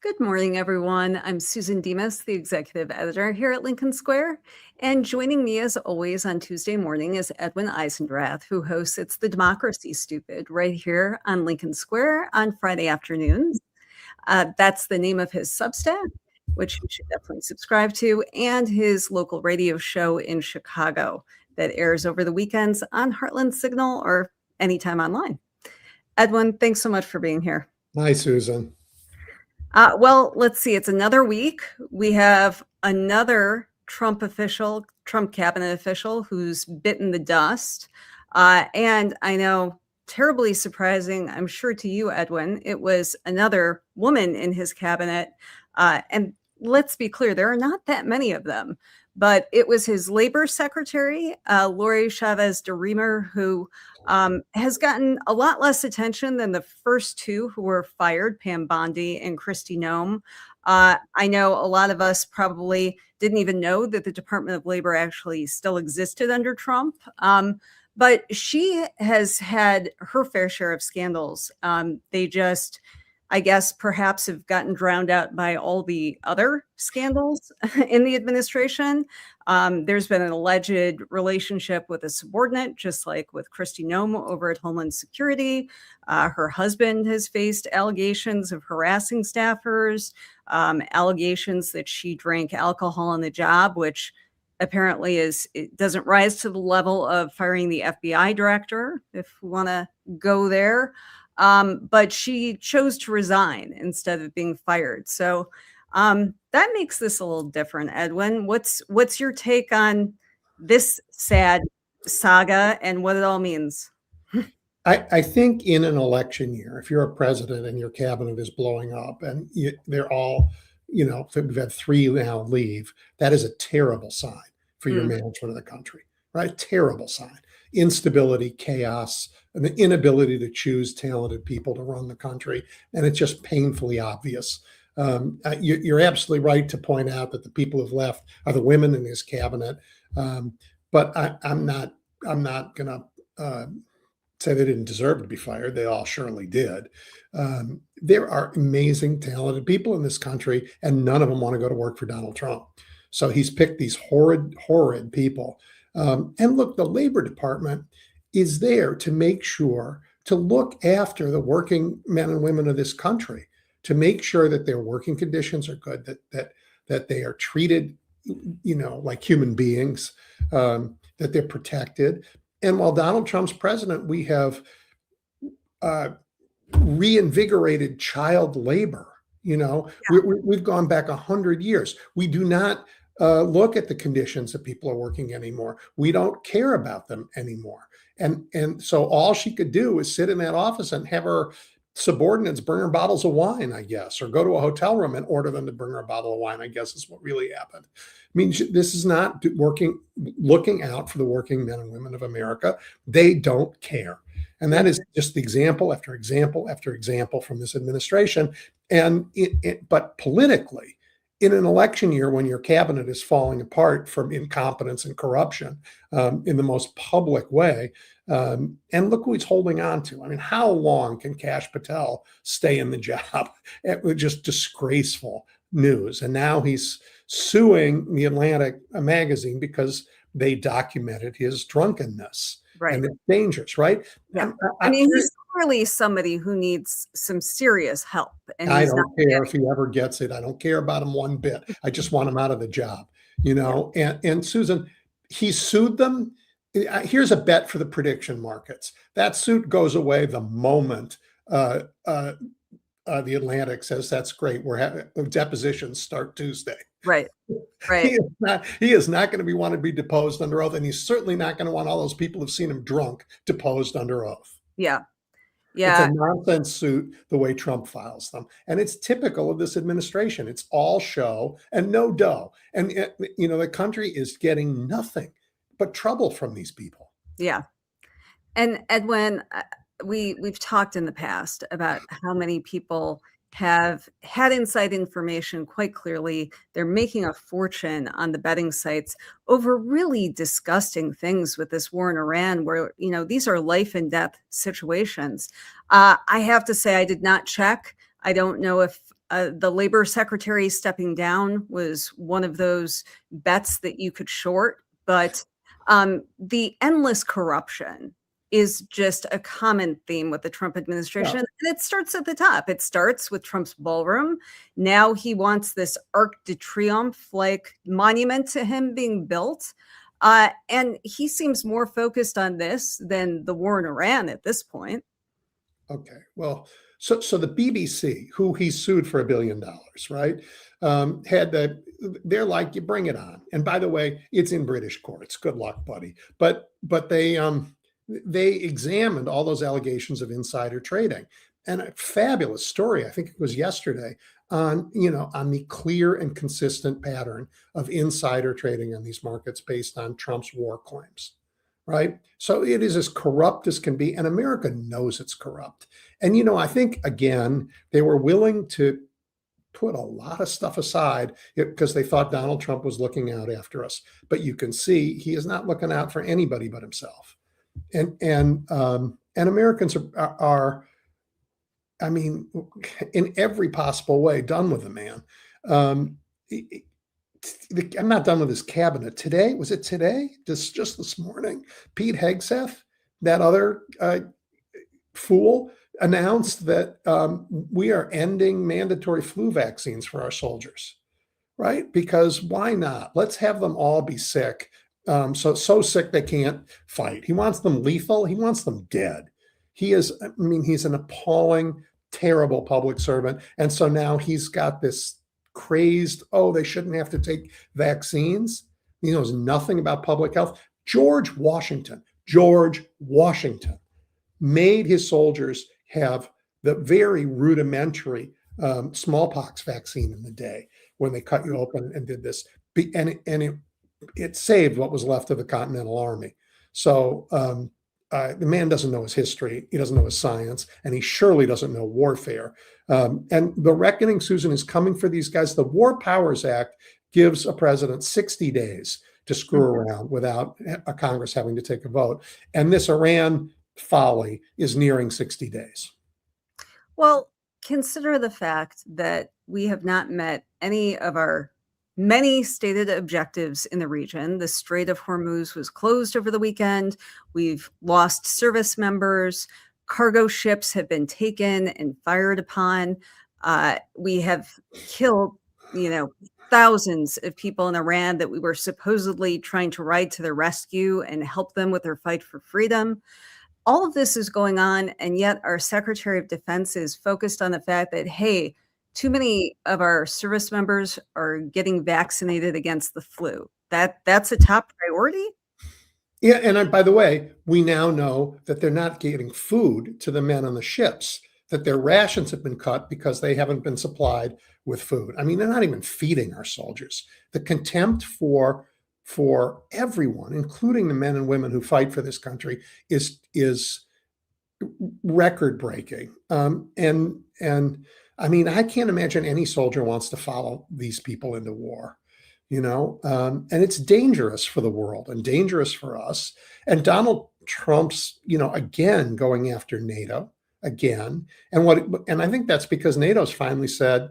Good morning, everyone. I'm Susan Demas, the executive editor here at Lincoln Square. And joining me, as always, on Tuesday morning is Edwin Eisendrath, who hosts It's the Democracy Stupid right here on Lincoln Square on Friday afternoons. That's the name of his Substack, which you should definitely subscribe to, and his local radio show in Chicago that airs over the weekends on Heartland Signal or anytime online. Edwin, thanks so much for being here. Hi, Susan. Well, let's see. It's another week. We have another Trump cabinet official who's bitten the dust. And I know, terribly surprising, I'm sure to you, Edwin, it was another woman in his cabinet. And let's be clear, there are not that many of them. But it was his labor secretary, Lori Chavez-DeRemer, who has gotten a lot less attention than the first two who were fired, Pam Bondi and Kristi Noem. I know a lot of us probably didn't even know that the Department of Labor actually still existed under Trump. But she has had her fair share of scandals. They just, I guess, perhaps have gotten drowned out by all the other scandals in the administration. There's been an alleged relationship with a subordinate, just like with Kristi Noem over at Homeland Security. Her husband has faced allegations of harassing staffers, allegations that she drank alcohol on the job, which apparently it doesn't rise to the level of firing the FBI director, if we want to go there. But she chose to resign instead of being fired. So that makes this a little different. Edwin, what's your take on this sad saga and what it all means? I think in an election year, if you're a president and your cabinet is blowing up and they're all, we've had 3 now leave, that is a terrible sign for your management of the country, right? Terrible sign. Instability, chaos, and the inability to choose talented people to run the country. And it's just painfully obvious. You're absolutely right to point out that the people who've left are the women in his cabinet. But I'm not going to say they didn't deserve to be fired. They all surely did. There are amazing, talented people in this country, and none of them want to go to work for Donald Trump. So he's picked these horrid people. And look, the Labor Department is there to make sure, to look after the working men and women of this country, to make sure that their working conditions are good, that they are treated, like human beings, that they're protected. And while Donald Trump's president, we have reinvigorated child labor. We've gone back 100 years. We do not look at the conditions that people are working anymore. We don't care about them anymore. And so all she could do is sit in that office and have her subordinates bring her bottles of wine, I guess, or go to a hotel room and order them to bring her a bottle of wine, I guess is what really happened. I mean, this is not looking out for the working men and women of America. They don't care. And that is just example after example after example from this administration. But politically, in an election year when your cabinet is falling apart from incompetence and corruption in the most public way, and look who he's holding on to. I mean, how long can Kash Patel stay in the job? It was just disgraceful news. And now he's suing the Atlantic magazine because they documented his drunkenness. Right. And it's dangerous, right? Yeah. I mean, he's clearly somebody who needs some serious help. And I don't care if he ever gets it. I don't care about him one bit. I just want him out of the job, And Susan, he sued them. Here's a bet for the prediction markets. That suit goes away the moment the Atlantic says, that's great. We're having depositions start Tuesday. Right. He is not going to want to be deposed under oath. And he's certainly not going to want all those people who've seen him drunk deposed under oath. Yeah. It's a nonsense suit the way Trump files them. And it's typical of this administration. It's all show and no dough. And, the country is getting nothing but trouble from these people. Yeah. And Edwin, we've talked in the past about how many people have had inside information quite clearly. They're making a fortune on the betting sites over really disgusting things with this war in Iran, where, these are life and death situations. I have to say, I did not check. I don't know if The labor secretary stepping down was one of those bets that you could short, but the endless corruption is just a common theme with the Trump administration. Yeah. And it starts at the top. It starts with Trump's ballroom. Now he wants this Arc de Triomphe like monument to him being built. And he seems more focused on this than the war in Iran at this point. Okay. Well, so the BBC, who he sued for $1 billion, right, they're like, you bring it on. And by the way, it's in British courts. Good luck, buddy. But they examined all those allegations of insider trading, and a fabulous story. I think it was yesterday on the clear and consistent pattern of insider trading on these markets based on Trump's war claims. Right. So it is as corrupt as can be. And America knows it's corrupt. And, I think, again, they were willing to put a lot of stuff aside because they thought Donald Trump was looking out after us. But you can see he is not looking out for anybody but himself. And Americans are, I mean, in every possible way, done with the man. I'm not done with his cabinet. Today, was it today? Just this morning, Pete Hegseth, that other fool, announced that we are ending mandatory flu vaccines for our soldiers, right? Because why not? Let's have them all be sick. So sick they can't fight. He wants them lethal. He wants them dead. He's an appalling, terrible public servant. And so now he's got this crazed, they shouldn't have to take vaccines. He knows nothing about public health. George Washington made his soldiers have the very rudimentary smallpox vaccine in the day when they cut you open and did this. And it saved what was left of the Continental Army. So the man doesn't know his history. He doesn't know his science, and he surely doesn't know warfare. And the reckoning, Susan, is coming for these guys. The War Powers Act gives a president 60 days to screw around without a Congress having to take a vote. And this Iran folly is nearing 60 days. Well, consider the fact that we have not met any of our many stated objectives in the region. The Strait of Hormuz was closed over the weekend. We've lost service members. Cargo ships have been taken and fired upon. We have killed, thousands of people in Iran that we were supposedly trying to ride to their rescue and help them with their fight for freedom. All of this is going on, and yet our Secretary of Defense is focused on the fact that, hey, too many of our service members are getting vaccinated against the flu. That's a top priority. Yeah, and by the way, we now know that they're not getting food to the men on the ships, that their rations have been cut because they haven't been supplied with food. I mean, they're not even feeding our soldiers. The contempt for everyone, including the men and women who fight for this country, is record breaking. And I mean, I can't imagine any soldier wants to follow these people into war, and it's dangerous for the world and dangerous for us. And Donald Trump's, again, going after NATO again. And I think that's because NATO's finally said,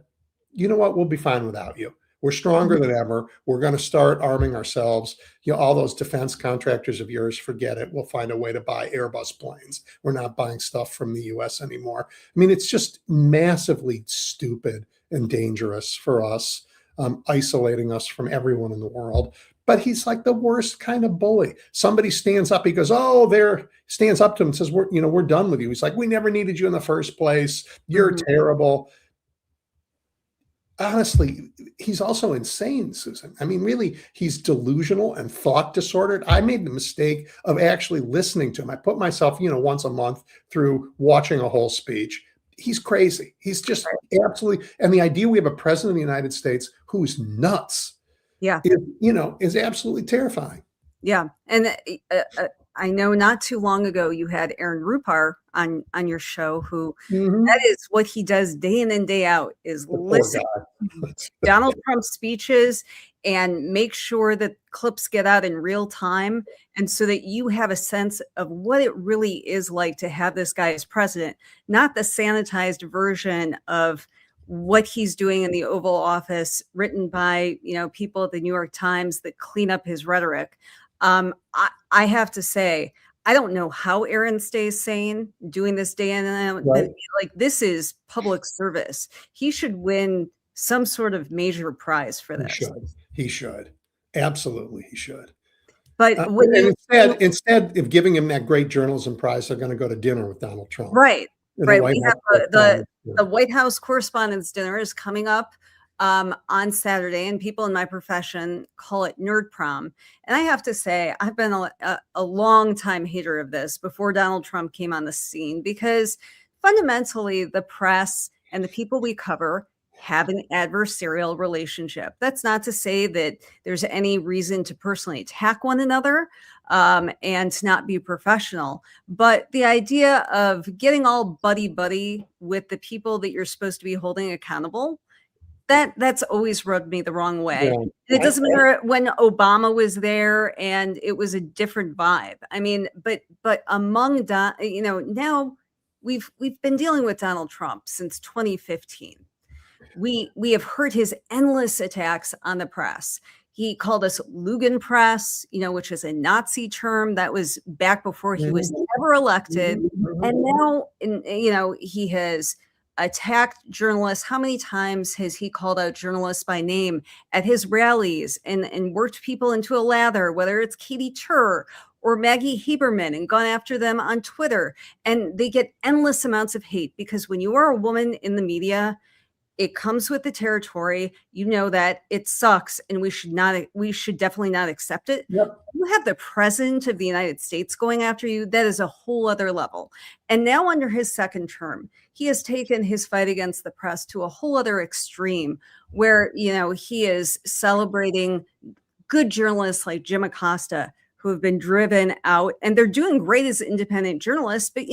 you know what, we'll be fine without you. We're stronger than ever. We're going to start arming ourselves. All those defense contractors of yours, forget it. We'll find a way to buy Airbus planes. We're not buying stuff from the US anymore. I mean, it's just massively stupid and dangerous for us, isolating us from everyone in the world. But he's like the worst kind of bully. Somebody stands up, he goes, stands up to him and says, we're done with you. He's like, we never needed you in the first place. You're terrible. Honestly, he's also insane, Susan. I mean, really, he's delusional and thought disordered. I made the mistake of actually listening to him. I put myself, once a month through watching a whole speech. He's crazy. He's just absolutely. And the idea we have a president of the United States who's nuts, is absolutely terrifying. Yeah. And I know not too long ago you had Aaron Rupar on your show, who that is what he does day in and day out, is listen to Donald Trump's speeches and make sure that clips get out in real time, and so that you have a sense of what it really is like to have this guy as president, not the sanitized version of what he's doing in the Oval Office, written by, people at the New York Times that clean up his rhetoric. I have to say, I don't know how Aaron stays sane doing this day in and out, but Right. like, this is public service. He should win some sort of major prize for He this. should. He should. Absolutely, he should. But when And instead of giving him that great journalism prize, they're going to go to dinner with Donald Trump. right, in right, White we House have the restaurant. White House Correspondents' dinner is coming up on Saturday, and people in my profession call it nerd prom. And I have to say, I've been a long time hater of this before Donald Trump came on the scene, because fundamentally the press and the people we cover have an adversarial relationship. That's not to say that there's any reason to personally attack one another and to not be professional. But the idea of getting all buddy with the people that you're supposed to be holding accountable, that's always rubbed me the wrong way. Yeah. And it doesn't matter when Obama was there and it was a different vibe. I mean, but among now we've been dealing with Donald Trump since 2015. We have heard his endless attacks on the press. He called us Lugan press, which is a Nazi term that was back before he was ever elected. And now, he has attacked journalists. How many times has he called out journalists by name at his rallies and worked people into a lather, whether it's Katie Tur or Maggie Haberman, and gone after them on Twitter? And they get endless amounts of hate, because when you are a woman in the media, it comes with the territory. You know that it sucks, and we should definitely not accept it. Yep. You have the president of the United States going after you. That is a whole other level. And now, under his second term, he has taken his fight against the press to a whole other extreme, where, he is celebrating good journalists like Jim Acosta, who have been driven out, and they're doing great as independent journalists. But,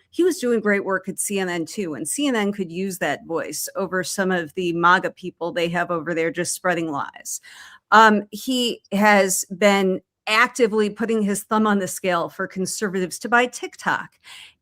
he was doing great work at CNN too. And CNN could use that voice over some of the MAGA people they have over there just spreading lies. He has been actively putting his thumb on the scale for conservatives to buy TikTok,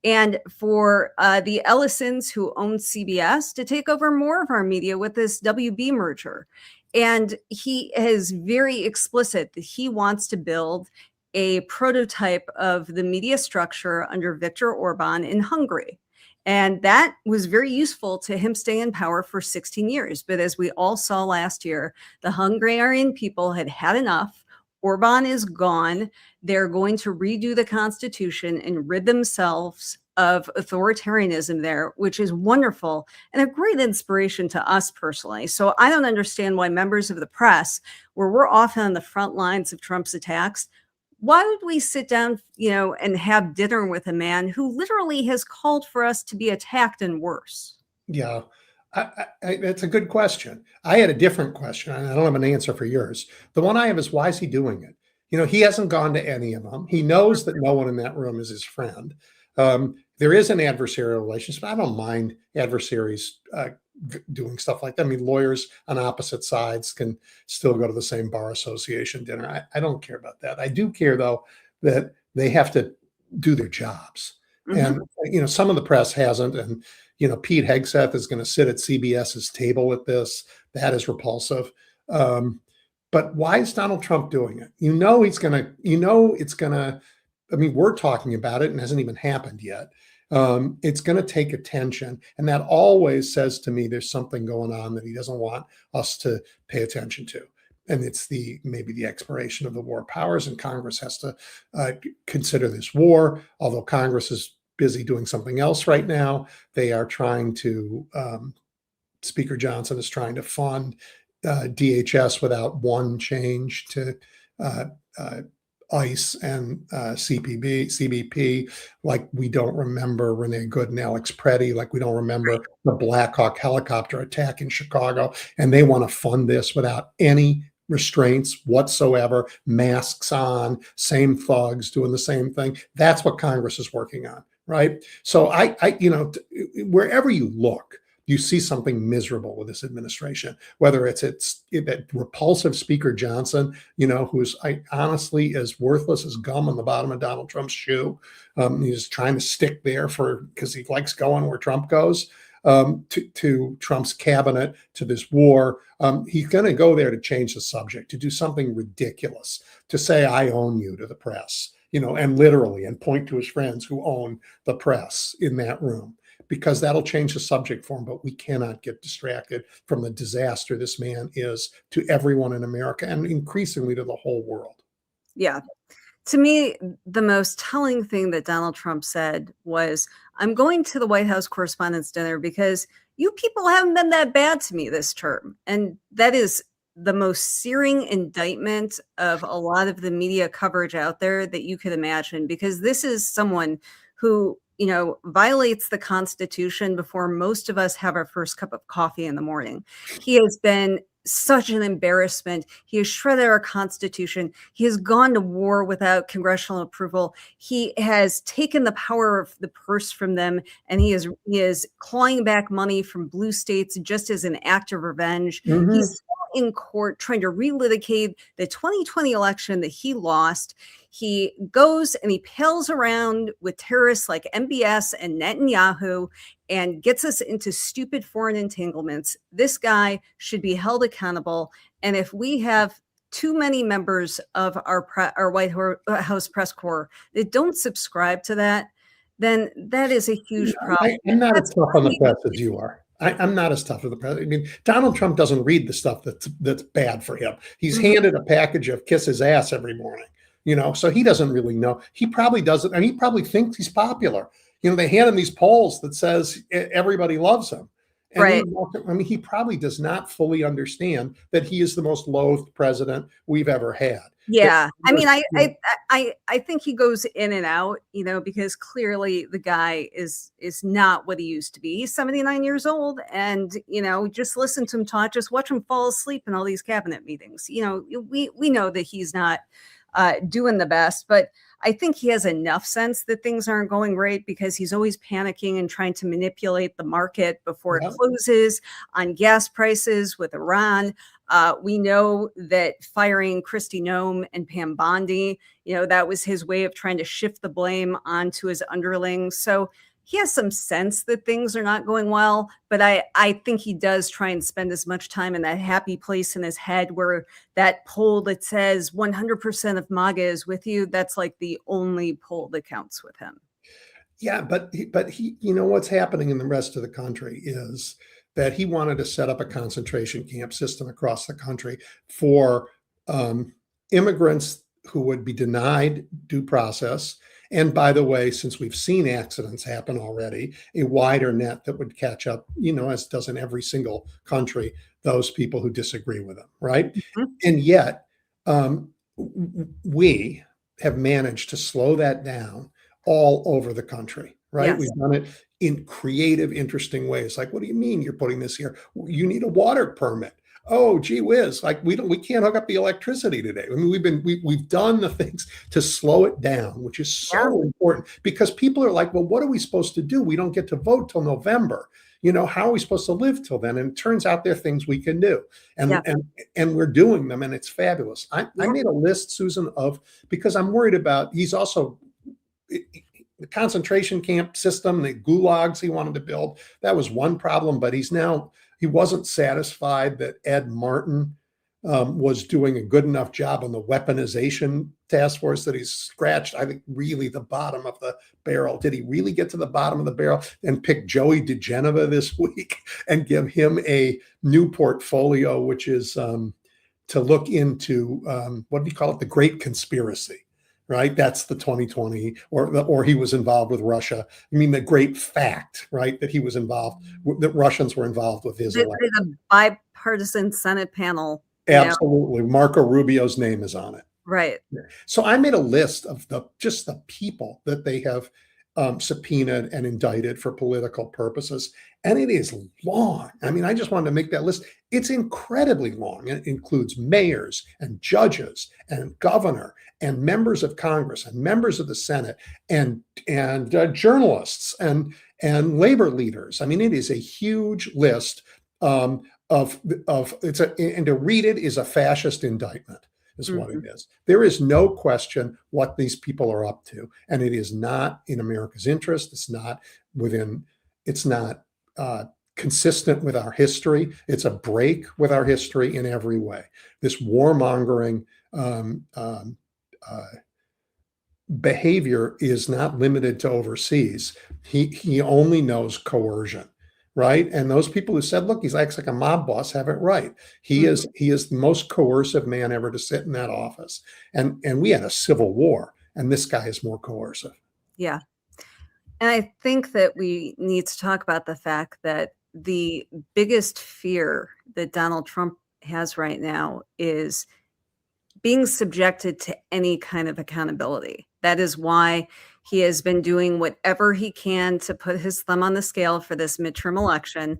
and for the Ellisons, who own CBS, to take over more of our media with this WB merger. And he is very explicit that he wants to build a prototype of the media structure under Viktor Orban in Hungary. And that was very useful to him staying in power for 16 years. But as we all saw last year, the Hungarian people had had enough. Orban is gone. They're going to redo the constitution and rid themselves of authoritarianism there, which is wonderful and a great inspiration to us personally. So I don't understand why members of the press, where we're often on the front lines of Trump's attacks, why would we sit down, and have dinner with a man who literally has called for us to be attacked and worse? Yeah, that's a good question. I had a different question, and I don't have an answer for yours. The one I have is, why is he doing it? He hasn't gone to any of them. He knows that no one in that room is his friend. There is an adversarial relationship. I don't mind adversaries doing stuff like that. I mean, lawyers on opposite sides can still go to the same bar association dinner. I don't care about that. I do care, though, that they have to do their jobs. And, some of the press hasn't. And, Pete Hegseth is going to sit at CBS's table at this. That is repulsive. But why is Donald Trump doing it? It's going to, I mean, we're talking about it and it hasn't even happened yet. It's going to take attention. And that always says to me, there's something going on that he doesn't want us to pay attention to. And it's maybe the expiration of the war powers, and Congress has to consider this war. Although Congress is busy doing something else right now, they are trying to, Speaker Johnson is trying to fund DHS without one change to ICE and CBP, like we don't remember Renee Good and Alex Preddy, like we don't remember the Black Hawk helicopter attack in Chicago, and they want to fund this without any restraints whatsoever, masks on, same thugs doing the same thing. That's what Congress is working on, right? So wherever you look, you see something miserable with this administration, whether it's that repulsive Speaker Johnson, who's honestly as worthless as gum on the bottom of Donald Trump's shoe. He's trying to stick there because he likes going where Trump goes. to Trump's cabinet, to this war. He's going to go there to change the subject, to do something ridiculous, to say, I own you to the press, and literally, and point to his friends who own the press in that room, because that'll change the subject for him. But we cannot get distracted from the disaster this man is to everyone in America and increasingly to the whole world. Yeah. To me, the most telling thing that Donald Trump said was, I'm going to the White House Correspondents' Dinner because you people haven't been that bad to me this term. And that is the most searing indictment of a lot of the media coverage out there that you could imagine, because this is someone who, violates the Constitution before most of us have our first cup of coffee in the morning. He has been such an embarrassment. He has shredded our Constitution. He has gone to war without congressional approval. He has taken the power of the purse from them, and he is clawing back money from blue states just as an act of revenge. Mm-hmm. He's still in court trying to relitigate the 2020 election that he lost. He goes and he pals around with terrorists like MBS and Netanyahu and gets us into stupid foreign entanglements. This guy should be held accountable. And if we have too many members of our White House press corps that don't subscribe to that, then that is a huge problem. I'm not as tough on the press as you are. I'm not as tough as the president. I mean, Donald Trump doesn't read the stuff that's bad for him. He's handed a package of kiss his ass every morning, so he doesn't really know. He probably doesn't. I mean, he probably thinks he's popular. They hand him these polls that says everybody loves him. And right. He probably does not fully understand that he is the most loathed president we've ever had. Yeah. I mean, I think he goes in and out, because clearly the guy is not what he used to be. He's 79 years old, and, just listen to him talk, just watch him fall asleep in all these cabinet meetings. We know that he's not doing the best, but I think he has enough sense that things aren't going great, because he's always panicking and trying to manipulate the market before it closes on gas prices with Iran. We know that firing Kristi Noem and Pam Bondi, that was his way of trying to shift the blame onto his underlings. So he has some sense that things are not going well, but I think he does try and spend as much time in that happy place in his head where that poll that says 100% of MAGA is with you, that's like the only poll that counts with him. Yeah, but he, what's happening in the rest of the country is that he wanted to set up a concentration camp system across the country for immigrants who would be denied due process. And by the way, since we've seen accidents happen already, a wider net that would catch up, as does in every single country, those people who disagree with him, right? Mm-hmm. And yet, we have managed to slow that down all over the country, right? Yes. We've done it in creative, interesting ways. Like, what do you mean you're putting this here? You need a water permit. Oh, gee whiz! Like we can't hook up the electricity today. I mean, we've done the things to slow it down, which is so important, because people are like, well, what are we supposed to do? We don't get to vote till November. How are we supposed to live till then? And it turns out there are things we can do, and we're doing them, and it's fabulous. I made a list, Susan, because I'm worried about. He's also the concentration camp system, the gulags he wanted to build. That was one problem, but he wasn't satisfied that Ed Martin was doing a good enough job on the weaponization task force, that he's scratched, I think, really the bottom of the barrel. Did he really get to the bottom of the barrel and pick Joey DeGenova this week and give him a new portfolio, which is to look into, what do you call it? The Great Conspiracy. Right, that's the 2020, or he was involved with Russia. I mean, the great fact, right, that he was involved, that Russians were involved with his election. A bipartisan Senate panel. Absolutely, Marco Rubio's name is on it. Right. So I made a list of the people that they have subpoenaed and indicted for political purposes, and it is long. I mean, I just wanted to make that list. It's incredibly long. It includes mayors and judges and governor and members of Congress and members of the Senate and journalists and labor leaders. I mean, it is a huge list and to read it is a fascist indictment, is what it is. There is no question what these people are up to, and it is not in America's interest. It's not consistent with our history. It's a break with our history in every way. This warmongering behavior is not limited to overseas. He only knows coercion, right? And those people who said, "Look, he's acts like a mob boss," have it right. He is the most coercive man ever to sit in that office. And we had a civil war, and this guy is more coercive. Yeah. And I think that we need to talk about the fact that the biggest fear that Donald Trump has right now is being subjected to any kind of accountability. That is why he has been doing whatever he can to put his thumb on the scale for this midterm election,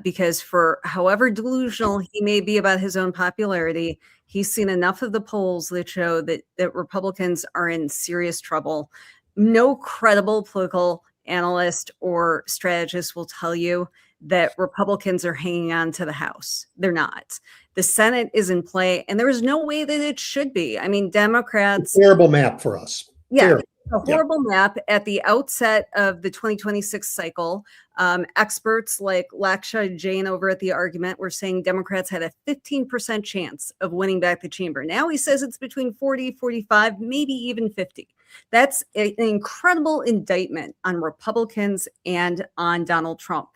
because for however delusional he may be about his own popularity, he's seen enough of the polls that show that Republicans are in serious trouble. No credible political analyst or strategist will tell you that Republicans are hanging on to the House. They're not. The Senate is in play, and there is no way that it should be. I mean, Democrats. Terrible map for us. Yeah, Terrible. a horrible map at the outset of the 2026 cycle. Experts like Laksha Jain over at The Argument were saying Democrats had a 15% chance of winning back the chamber. Now he says it's between 40, 45, maybe even 50. That's an incredible indictment on Republicans and on Donald Trump.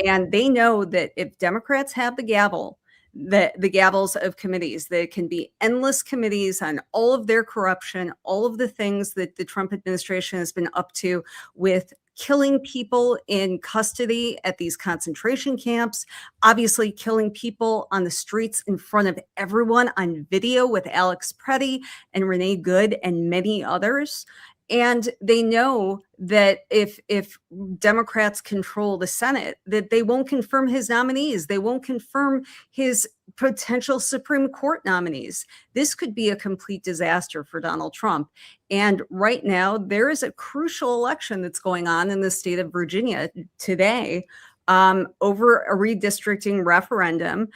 And they know that if Democrats have the gavel, the gavels of committees, that can be endless committees on all of their corruption, all of the things that the Trump administration has been up to with killing people in custody at these concentration camps, obviously killing people on the streets in front of everyone on video with Alex Preddy and Renee Good and many others. And they know that if Democrats control the Senate, that they won't confirm his nominees. They won't confirm his potential Supreme Court nominees. This could be a complete disaster for Donald Trump. And right now, there is a crucial election that's going on in the state of Virginia today. Over a redistricting referendum.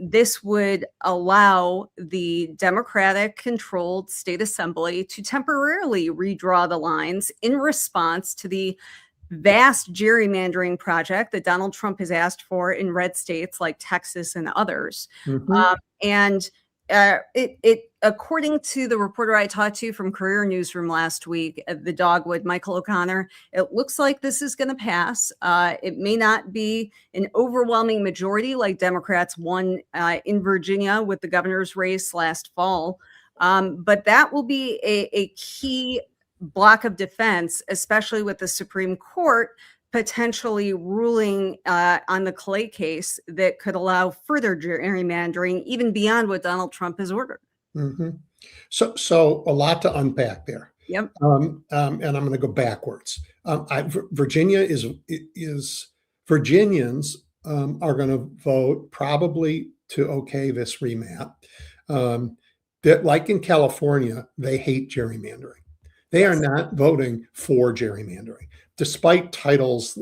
This would allow the Democratic-controlled state assembly to temporarily redraw the lines in response to the vast gerrymandering project that Donald Trump has asked for in red states like Texas and others. It according to the reporter I talked to from Career Newsroom last week, the Dogwood, Michael O'Connor, it looks like this is going to pass. It may not be an overwhelming majority like Democrats won in Virginia with the governor's race last fall, but that will be a key block of defense, especially with the Supreme Court potentially ruling on the Clay case that could allow further gerrymandering even beyond what Donald Trump has ordered. So a lot to unpack there. Yep. And I'm going to go backwards. Virginia Virginians are going to vote probably to okay this remap. That, like in California, they hate gerrymandering. They are not voting for gerrymandering, despite titles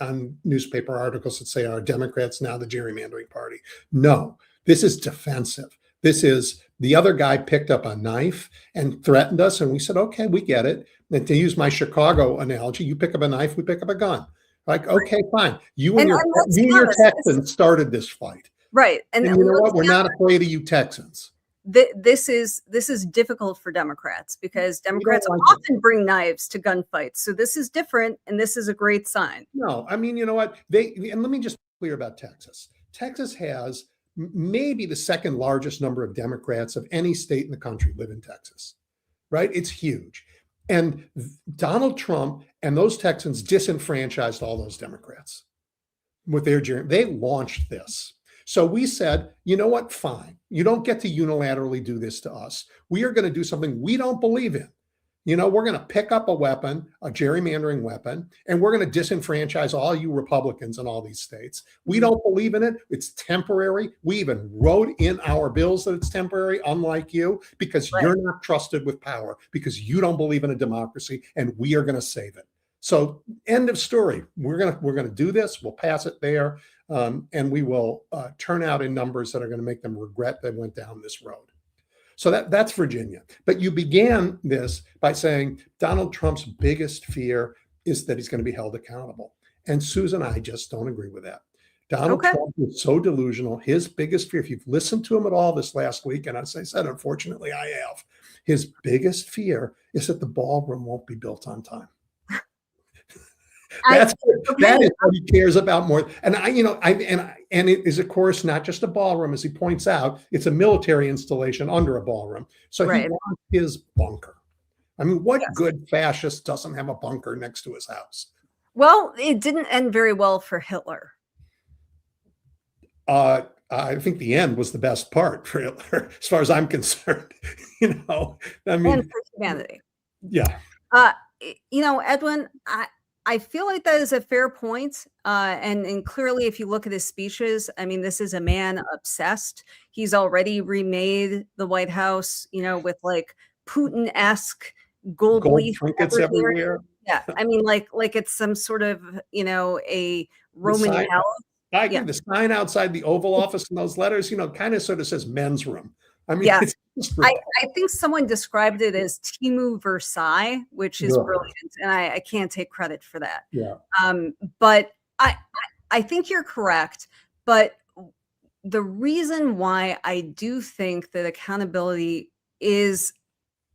on newspaper articles that say, "Are Democrats now the gerrymandering party?" No, this is defensive. This is the other guy picked up a knife and threatened us, and we said, "Okay, we get it." And to use my Chicago analogy, you pick up a knife, we pick up a gun. Like, okay, fine. You and your Texans started this fight, right? And you know what? We're not afraid of you Texans. This is difficult for Democrats because Democrats often bring knives to gunfights. So this is different, and this is a great sign. No, I mean, you know what? And let me just be clear about Texas. Texas has maybe the second largest number of Democrats of any state in the country live in Texas, right? It's huge. And Donald Trump and those Texans disenfranchised all those Democrats with their gerrymandering. They launched this. So we said, you know what? Fine. You don't get to unilaterally do this to us. We are going to do something we don't believe in. You know, we're going to pick up a weapon, a gerrymandering weapon, and we're going to disenfranchise all you Republicans in all these states. We don't believe in it. It's temporary. We even wrote in our bills that it's temporary, unlike you, because you're not trusted with power, because you don't believe in a democracy, and we are going to save it. So end of story. We're going to do this. We'll pass it there. And we will turn out in numbers that are going to make them regret they went down this road. So that's Virginia. But you began this by saying Donald Trump's biggest fear is that he's going to be held accountable. And Susan, I just don't agree with that. Donald Okay. Trump is so delusional. His biggest fear, if you've listened to him at all this last week, and as I said, unfortunately, I have, his biggest fear is that the ballroom won't be built on time. I That okay. is what he cares about more. And it is, of course, not just a ballroom, as he points out, it's a military installation under a ballroom. So he Right. wants his bunker. I mean, what Yes. good fascist doesn't have a bunker next to his house? Well, it didn't end very well for Hitler. I think the end was the best part for Hitler, as far as I'm concerned. I And mean, for humanity. yeah, Edwin, I feel like that is a fair point. And clearly, if you look at his speeches, I mean, this is a man obsessed. He's already remade the White House, with like Putin-esque gold gold leaf trinkets everywhere. everywhere. Yeah, I mean, like it's some sort of, a Roman sign- palace. I Yeah. think the sign outside the Oval Office and those letters, kind of sort of says men's room. I mean, Yeah. it's just I think someone described it as Timu Versailles, which is Yeah. brilliant, and I can't take credit for that. Yeah. But I think you're correct. But the reason why I do think that accountability is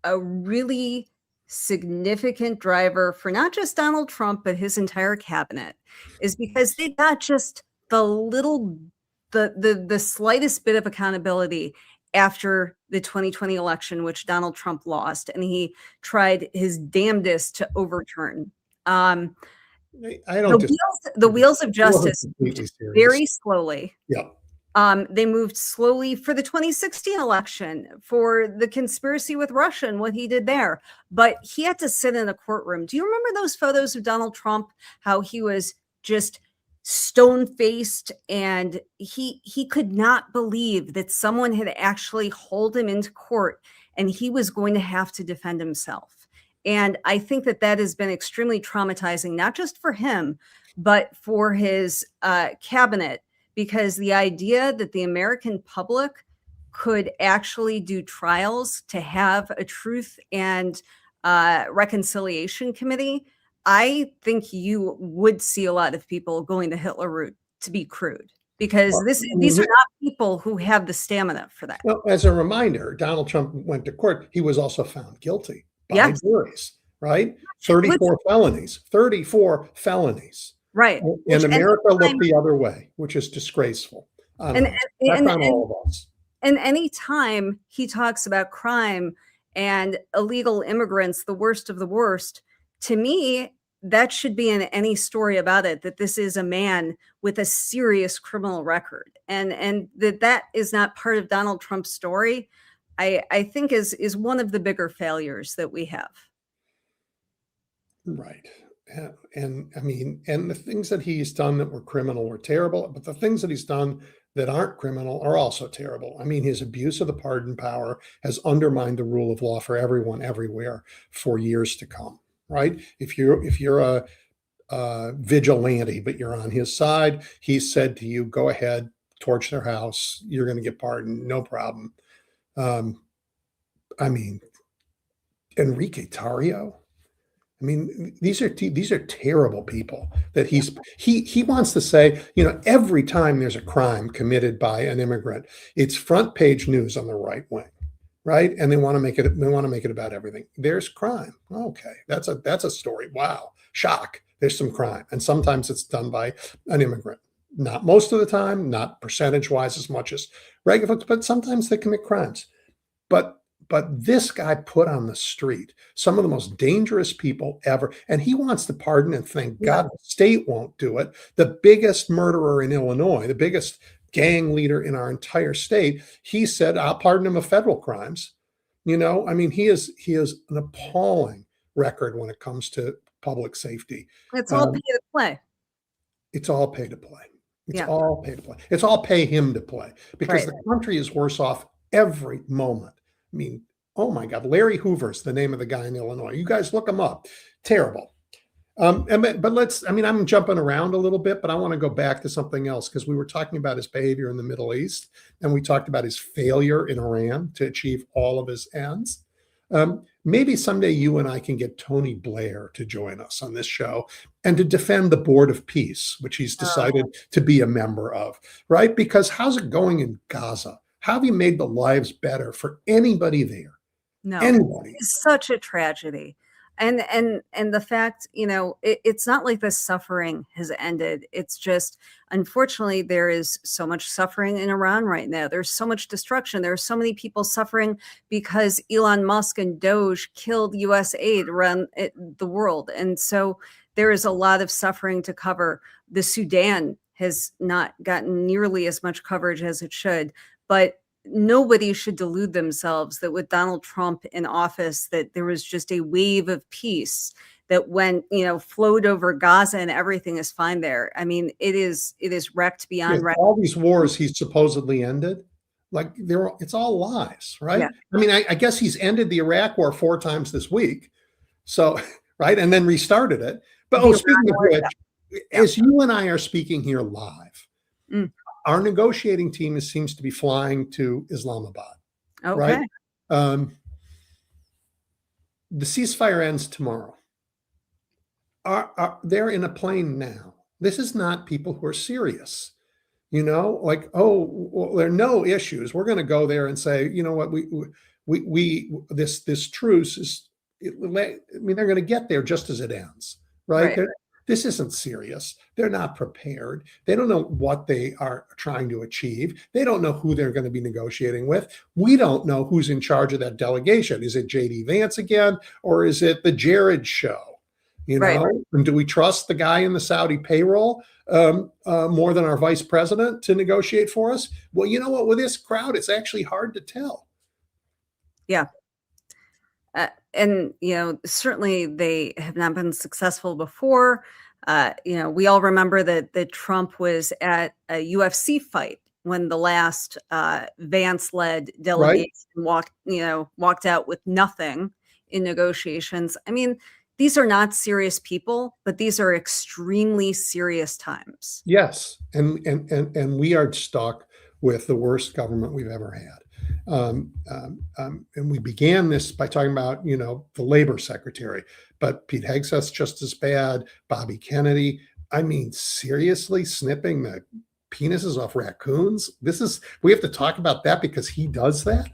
a really significant driver for not just Donald Trump, but his entire cabinet is because they got just the slightest bit of accountability after the 2020 election, which Donald Trump lost, and he tried his damnedest to overturn. I don't. The wheels of justice completely serious. very slowly. Yeah. They moved slowly for the 2016 election, for the conspiracy with Russia and what he did there. But he had to sit in a courtroom. Do you remember those photos of Donald Trump? How he was just stone-faced, and he could not believe that someone had actually hauled him into court and he was going to have to defend himself. And I think that has been extremely traumatizing, not just for him, but for his cabinet, because the idea that the American public could actually do trials to have a truth and reconciliation committee, I think you would see a lot of people going the Hitler route, to be crude, because these are not people who have the stamina for that. Well, as a reminder, Donald Trump went to court. He was also found guilty by juries, right? 34 felonies. Right. And America looked the other way, which is disgraceful. And all of us. And any time he talks about crime and illegal immigrants, the worst of the worst, to me, that should be in any story about it, that this is a man with a serious criminal record. And that is not part of Donald Trump's story, I think is one of the bigger failures that we have. Right. And I mean, and the things that he's done that were criminal were terrible, but the things that he's done that aren't criminal are also terrible. I mean, his abuse of the pardon power has undermined the rule of law for everyone, everywhere, for years to come. Right? If you're a vigilante, but you're on his side, he said to you, "Go ahead, torch their house. You're going to get pardoned, no problem." I mean, Enrique Tarrio. I mean, these are terrible people that he wants to say, every time there's a crime committed by an immigrant, it's front page news on the right wing, right? And they want to make it about everything. There's crime. Okay, that's a story. Wow, shock. There's some crime, and sometimes it's done by an immigrant. Not most of the time, not percentage-wise as much as regular, but sometimes they commit crimes. But this guy put on the street some of the most dangerous people ever, and he wants to pardon, and thank God the state won't do it. The biggest murderer in Illinois, the biggest gang leader in our entire state, he said, "I'll pardon him of federal crimes." I mean, he is an appalling record when it comes to public safety. It's all pay to play. It's all pay to play. It's Yeah. all pay to play. It's all pay him to play, because the country is worse off every moment. I mean, oh my God, Larry Hoover's the name of the guy in Illinois. You guys look him up. Terrible. But I'm jumping around a little bit, but I want to go back to something else, because we were talking about his behavior in the Middle East, and we talked about his failure in Iran to achieve all of his ends. maybe someday you and I can get Tony Blair to join us on this show and to defend the Board of Peace, which he's decided to be a member of, right? Because how's it going in Gaza? How have you made the lives better for anybody there? No, Anybody. it's such a tragedy. And the fact, it's not like the suffering has ended. It's just, unfortunately, there is so much suffering in Iran right now. There's so much destruction. There are so many people suffering because Elon Musk and Doge killed US aid around the world. And so there is a lot of suffering to cover. The Sudan has not gotten nearly as much coverage as it should, but nobody should delude themselves that with Donald Trump in office, that there was just a wave of peace that went, flowed over Gaza and everything is fine there. I mean, it is wrecked beyond wreck. All these wars he's supposedly ended, like it's all lies, right? Yeah. I mean, I guess he's ended the Iraq war 4 times this week. So, right. And then restarted it. But speaking of which, as you and I are speaking here live, our negotiating team seems to be flying to Islamabad. Okay. Right? The ceasefire ends tomorrow. They're in a plane now. This is not people who are serious. Like, well, there are no issues. We're going to go there and say, you know what, this truce is. They're going to get there just as it ends, right? This isn't serious. They're not prepared. They don't know what they are trying to achieve. They don't know who they're going to be negotiating with. We don't know who's in charge of that delegation. Is it J.D. Vance again, or is it the Jared show? And do we trust the guy in the Saudi payroll more than our vice president to negotiate for us? Well, you know what? With this crowd, it's actually hard to tell. Yeah. And, certainly they have not been successful before. We all remember that Trump was at a UFC fight when the last Vance-led delegation walked out with nothing in negotiations. I mean, these are not serious people, but these are extremely serious times. Yes. And we are stuck with the worst government we've ever had. And we began this by talking about, the labor secretary, but Pete Hegseth's just as bad. Bobby Kennedy. I mean, seriously, snipping the penises off raccoons. We have to talk about that because he does that.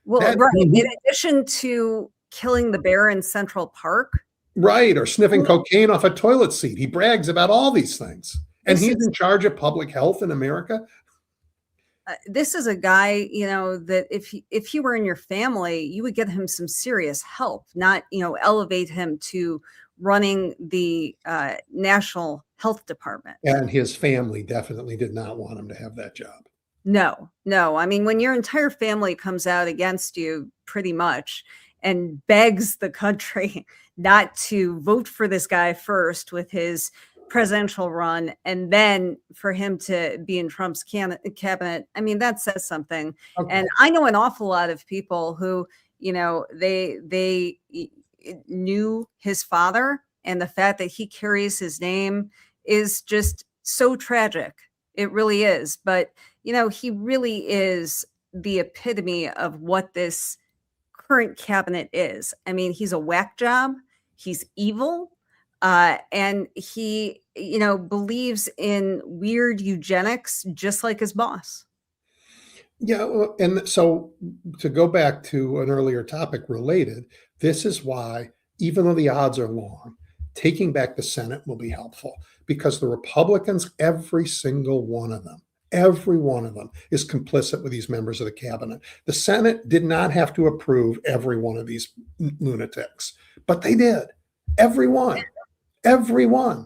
Well, in addition to killing the bear in Central Park. Right. Or sniffing cocaine off a toilet seat. He brags about all these things. And he's in charge of public health in America. This is a guy, that if he were in your family, you would get him some serious help, not, elevate him to running the National Health Department. And his family definitely did not want him to have that job. No. I mean, when your entire family comes out against you pretty much and begs the country not to vote for this guy first with his presidential run, and then for him to be in Trump's cabinet, I mean, that says something. Okay. And I know an awful lot of people who, they knew his father, and the fact that he carries his name is just so tragic. It really is. But, he really is the epitome of what this current cabinet is. I mean, he's a whack job. He's evil. And he, believes in weird eugenics, just like his boss. Yeah. And so to go back to an earlier topic related, this is why, even though the odds are long, taking back the Senate will be helpful, because the Republicans, every single one of them is complicit with these members of the cabinet. The Senate did not have to approve every one of these lunatics, but they did. Everyone.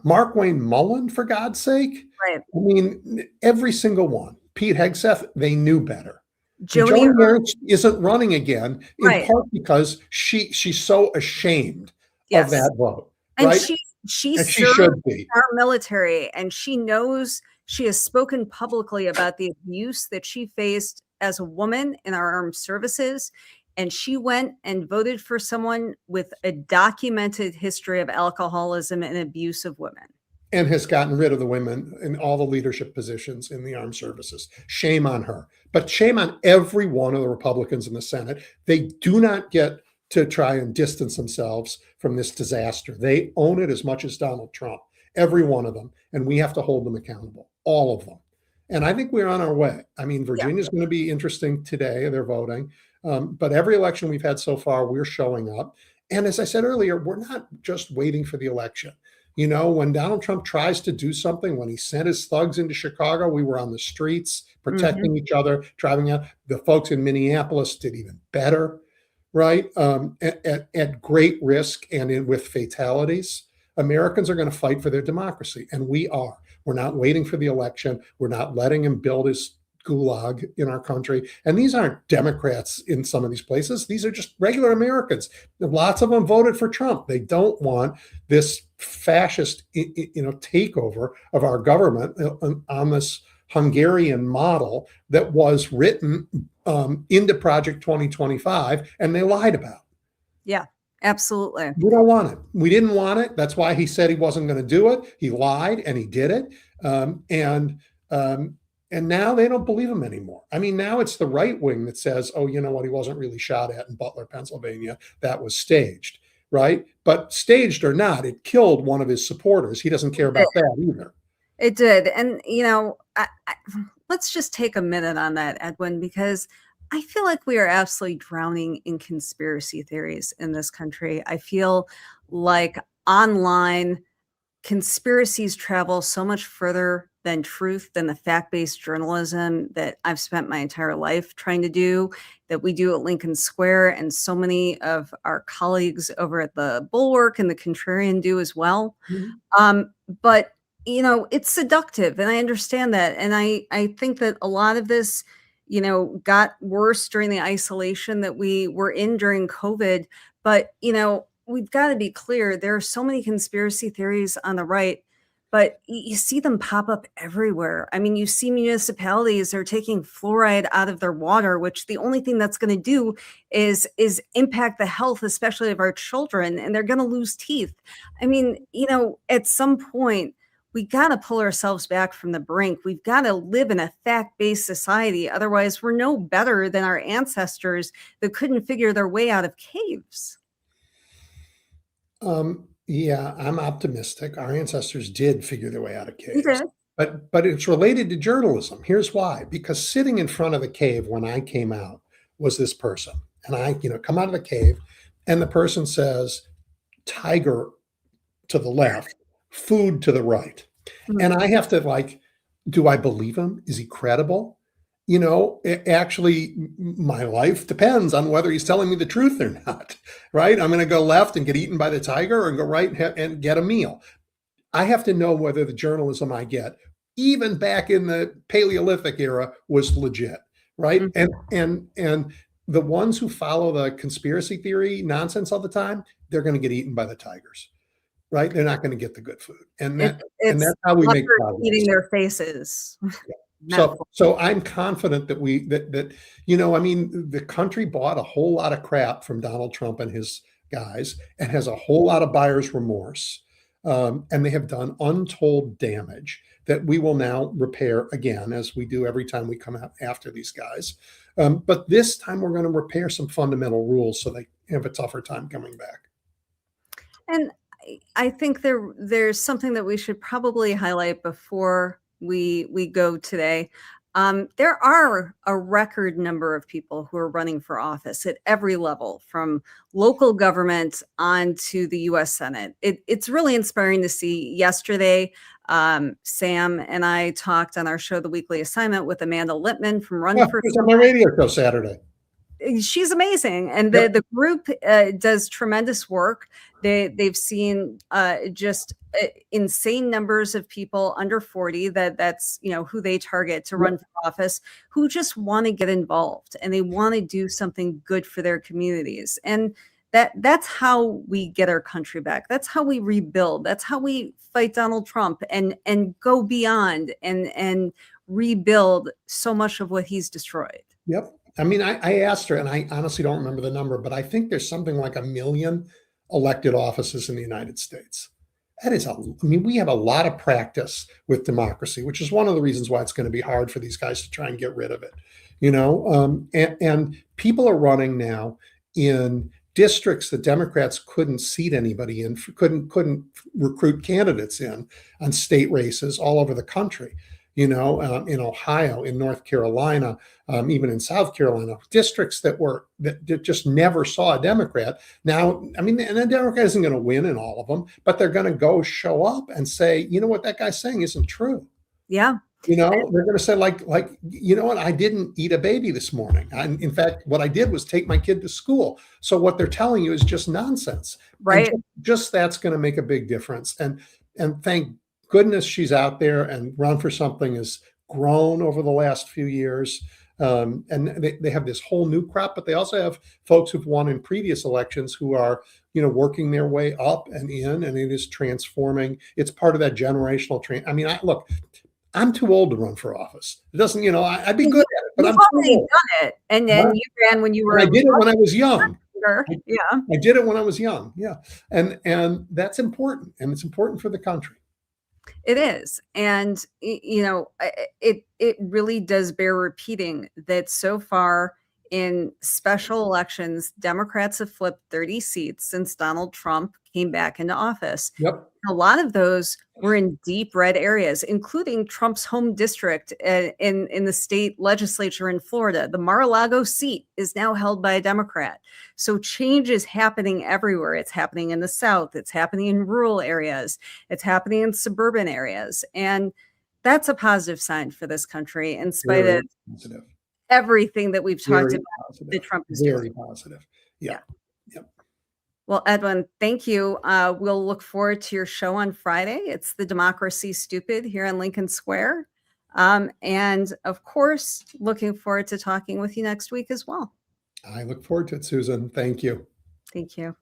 Mark Wayne Mullen, for God's sake. Right. I mean, every single one. Pete Hegseth, they knew better. Joni Ernst isn't running again, in part because she's so ashamed of that vote. And right? she should be. Our military, and she knows, she has spoken publicly about the abuse that she faced as a woman in our armed services. And she went and voted for someone with a documented history of alcoholism and abuse of women. And has gotten rid of the women in all the leadership positions in the armed services. Shame on her. But shame on every one of the Republicans in the Senate. They do not get to try and distance themselves from this disaster. They own it as much as Donald Trump, every one of them, and we have to hold them accountable, all of them. And I think we're on our way. I mean, Virginia is going to be interesting today. They're voting. But every election we've had so far, we're showing up. And as I said earlier, we're not just waiting for the election. You know, when Donald Trump tries to do something, when he sent his thugs into Chicago, we were on the streets protecting each other, driving out. The folks in Minneapolis did even better, right? At great risk and with fatalities. Americans are going to fight for their democracy, and we are. We're not waiting for the election. We're not letting him build his gulag in our country. And these aren't Democrats in some of these places. These are just regular Americans. Lots of them voted for Trump. They don't want this fascist, takeover of our government on this Hungarian model that was written into Project 2025, and they lied about. Yeah, absolutely. We don't want it. We didn't want it. That's why he said he wasn't going to do it. He lied and he did it. And now they don't believe him anymore. I mean, now it's the right wing that says, oh, you know what? He wasn't really shot at in Butler, Pennsylvania. That was staged, right? But staged or not, it killed one of his supporters. He doesn't care about that either. It did. And, let's just take a minute on that, Edwin, because I feel like we are absolutely drowning in conspiracy theories in this country. I feel like online conspiracies travel so much further than truth, than the fact-based journalism that I've spent my entire life trying to do, that we do at Lincoln Square, and so many of our colleagues over at the Bulwark and the Contrarian do as well. But it's seductive, and I understand that. And I think that a lot of this, got worse during the isolation that we were in during COVID. But, we've got to be clear. There are so many conspiracy theories on the right, but you see them pop up everywhere. I mean, you see municipalities are taking fluoride out of their water, which the only thing that's going to do is impact the health, especially of our children, and they're going to lose teeth. I mean, at some point, we got to pull ourselves back from the brink. We've got to live in a fact-based society. Otherwise, we're no better than our ancestors that couldn't figure their way out of caves. Yeah, I'm optimistic. Our ancestors did figure their way out of caves. But it's related to journalism. Here's why. Because sitting in front of the cave when I came out was this person. And I, come out of the cave, and the person says, tiger to the left, food to the right. And I have to do I believe him? Is he credible? Actually, my life depends on whether he's telling me the truth or not, right? I'm going to go left and get eaten by the tiger, or go right and get a meal. I have to know whether the journalism I get, even back in the Paleolithic era, was legit, right? And the ones who follow the conspiracy theory nonsense all the time, they're going to get eaten by the tigers, right? They're not going to get the good food. And that's how we make progress. Eating their faces. So I'm confident that the country bought a whole lot of crap from Donald Trump and his guys, and has a whole lot of buyer's remorse. And they have done untold damage that we will now repair again, as we do every time we come out after these guys. But this time we're going to repair some fundamental rules so they have a tougher time coming back. And I think there's something that we should probably highlight before we go today. There are a record number of people who are running for office at every level, from local government on to the U.S. Senate. It's really inspiring to see. Yesterday, Sam and I talked on our show, The Weekly Assignment, with Amanda Lippman from Run for. It was on my radio show Saturday. She's amazing, and the group does tremendous work. They've seen just insane numbers of people under 40 that's who they target to run for office, who just want to get involved and they want to do something good for their communities. And that's how we get our country back. That's how we rebuild. That's how we fight Donald Trump and go beyond and rebuild so much of what he's destroyed. Yep. I mean, I asked her, and I honestly don't remember the number, but I think there's something like 1 million elected offices in the United States. That is we have a lot of practice with democracy, which is one of the reasons why it's going to be hard for these guys to try and get rid of it. And people are running now in districts that Democrats couldn't seat anybody in, couldn't recruit candidates in on state races all over the country. In Ohio, in North Carolina, even in South Carolina, districts that just never saw a Democrat. Now, I mean, and a Democrat isn't going to win in all of them, but they're going to go show up and say, you know what, that guy's saying isn't true. Yeah. They're going to say like, you know what, I didn't eat a baby this morning. In fact, what I did was take my kid to school. So what they're telling you is just nonsense. Right. And just that's going to make a big difference. And thank goodness she's out there, and Run for Something has grown over the last few years. And they have this whole new crop, but they also have folks who've won in previous elections who are, working their way up and in, and it is transforming. It's part of that generational train. I mean, look, I'm too old to run for office. It doesn't, I'd be good at it, but You've I'm already done it. And then you ran when you were. I did it when I was young. Yeah. I did it when I was young. Yeah. And that's important. And it's important for the country. It is. And, it really does bear repeating that so far in special elections, Democrats have flipped 30 seats since Donald Trump came back into office. Yep. A lot of those were in deep red areas, including Trump's home district in the state legislature in Florida. The Mar-a-Lago seat is now held by a Democrat. So change is happening everywhere. It's happening in the South. It's happening in rural areas. It's happening in suburban areas. And that's a positive sign for this country, in spite of everything that we've talked about that Trump is doing. Very positive. Yeah. Well, Edwin, thank you. We'll look forward to your show on Friday. It's The Democracy Stupid here in Lincoln Square. And of course, looking forward to talking with you next week as well. I look forward to it, Susan. Thank you. Thank you.